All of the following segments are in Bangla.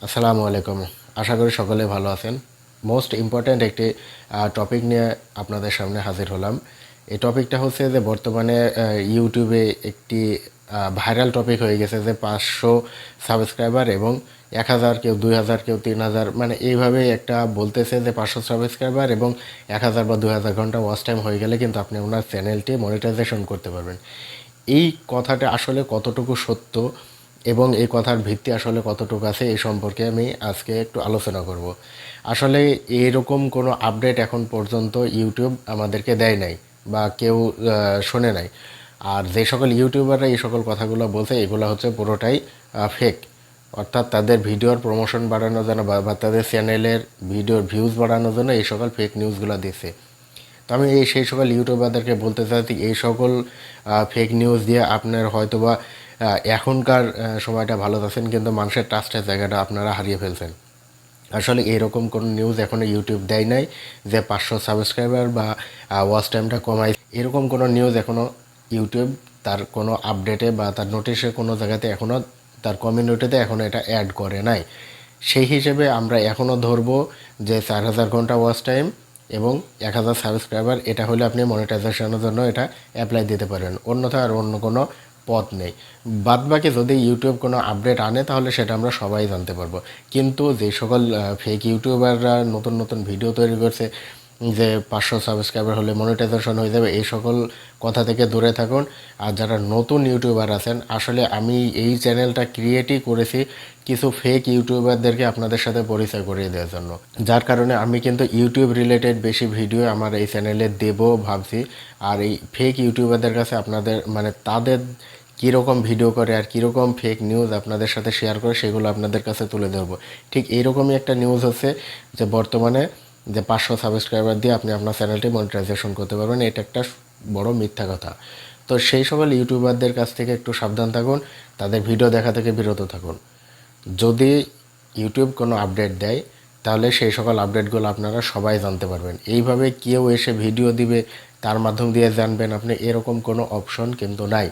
আসসালামু আলাইকুম। আশা করি সকলে ভালো আছেন। মোস্ট ইম্পর্ট্যান্ট একটি টপিক নিয়ে আপনাদের সামনে হাজির হলাম। এই টপিকটা হচ্ছে যে বর্তমানে ইউটিউবে একটি ভাইরাল টপিক হয়ে গেছে যে 500 সাবস্ক্রাইবার এবং 1000, কেউ 2000, কেউ 3000, মানে এইভাবে একটা বলতেছে যে 500 সাবস্ক্রাইবার এবং 1000 বা 2000 ঘন্টা ওয়াচ টাইম হয়ে গেলে কিন্তু আপনি ওনার চ্যানেলটি মনিটাইজেশন করতে পারবেন। এই কথাটা আসলে কতটুকু সত্য এবং এই কথার ভিত্তি আসলে কতটুকু আছে এই সম্পর্কে আমি আজকে একটু আলোচনা করব। আসলে এরকম কোনো আপডেট এখন পর্যন্ত ইউটিউব আমাদেরকে দেয় নাই বা কেউ শোনে নাই। আর যে সকল ইউটিউবাররা এই সকল কথাগুলো বলছে এগুলো হচ্ছে পুরোটাই ফেক, অর্থাৎ তাদের ভিডিওর প্রমোশন বাড়ানোর জন্য বা তাদের চ্যানেলের ভিডিওর ভিউজ বাড়ানোর জন্য এই সকল ফেক নিউজগুলো দিচ্ছে। তো আমি সেই সকল ইউটিউবারদেরকে বলতে চাচ্ছি এই সকল ফেক নিউজ দিয়ে আপনার হয়তোবা এখনকার সময়টা ভালো যাচ্ছেন, কিন্তু মানুষের ট্রাস্টের জায়গাটা আপনারা হারিয়ে ফেলছেন। আসলে এরকম কোনো নিউজ এখনও ইউটিউব দেয় নাই যে 500 সাবস্ক্রাইবার বা ওয়াচ টাইমটা কমাই, এরকম কোনো নিউজ এখনও ইউটিউব তার কোনো আপডেটে বা তার নোটিশে কোনো জায়গাতে এখনও তার কমিউনিটিতে এখনও এটা অ্যাড করে নাই। সেই হিসেবে আমরা এখনও ধরবো যে 4000 ঘন্টা ওয়াচ টাইম এবং 1000 সাবস্ক্রাইবার, এটা হলে আপনি মনিটাইজেশনের জন্য এটা অ্যাপ্লাই দিতে পারেন, অন্যথা আর অন্য কোনো পথ নেই। বাদবাকি যদি ইউটিউব কোনো আপডেট আনে তাহলে সেটা আমরা সবাই জানতে পারবো। কিন্তু যে সকল ফেক ইউটিউবাররা নতুন নতুন ভিডিও তৈরি করছে যে 500 সাবস্ক্রাইবার হলে মনিটাইজেশন হয়ে যাবে, এই সকল কথা থেকে দূরে থাকুন। আর যারা নতুন ইউটিউবার আছেন, আসলে আমি এই চ্যানেলটা ক্রিয়েটই করেছি কিছু ফেক ইউটিউবারদেরকে আপনাদের সাথে পরিচয় করিয়ে দেওয়ার জন্য, যার কারণে আমি কিন্তু ইউটিউব রিলেটেড বেশি ভিডিও আমার এই চ্যানেলে দেবো ভাবছি। আর এই ফেক ইউটিউবারদের কাছে আপনাদের মানে তাদের কীরকম ভিডিও করে আর কীরকম ফেক নিউজ আপনাদের সাথে শেয়ার করে সেগুলো আপনাদের কাছে তুলে ধরবো। ঠিক এইরকমই একটা নিউজ হচ্ছে যে বর্তমানে যে 500 সাবস্ক্রাইবার দিয়ে আপনি আপনার চ্যানেলটি মনিটাইজেশন করতে পারবেন, এটা একটা বড় মিথ্যা কথা। তো সেই সকল ইউটিউবারদের কাছ থেকে একটু সাবধান থাকুন, তাদের ভিডিও দেখা থেকে বিরত থাকুন। যদি ইউটিউব কোনো আপডেট দেয় তাহলে সেই সকল আপডেটগুলো আপনারা সবাই জানতে পারবেন। এইভাবে কেউ এসে ভিডিও দিবে তার মাধ্যম দিয়ে জানবেন আপনি, এরকম কোনো অপশন কিন্তু নাই।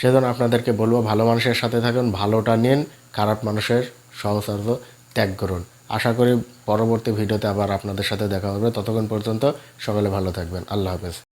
সেজন্য আপনাদেরকে বলবো ভালো মানুষের সাথে থাকুন, ভালোটা নিন, খারাপ মানুষের সহচর্য ত্যাগ করুন। আশা করি পরবর্তী ভিডিওতে আবার আপনাদের সাথে দেখা হবে। ততক্ষণ পর্যন্ত সকলে ভালো থাকবেন। আল্লাহ হাফেজ।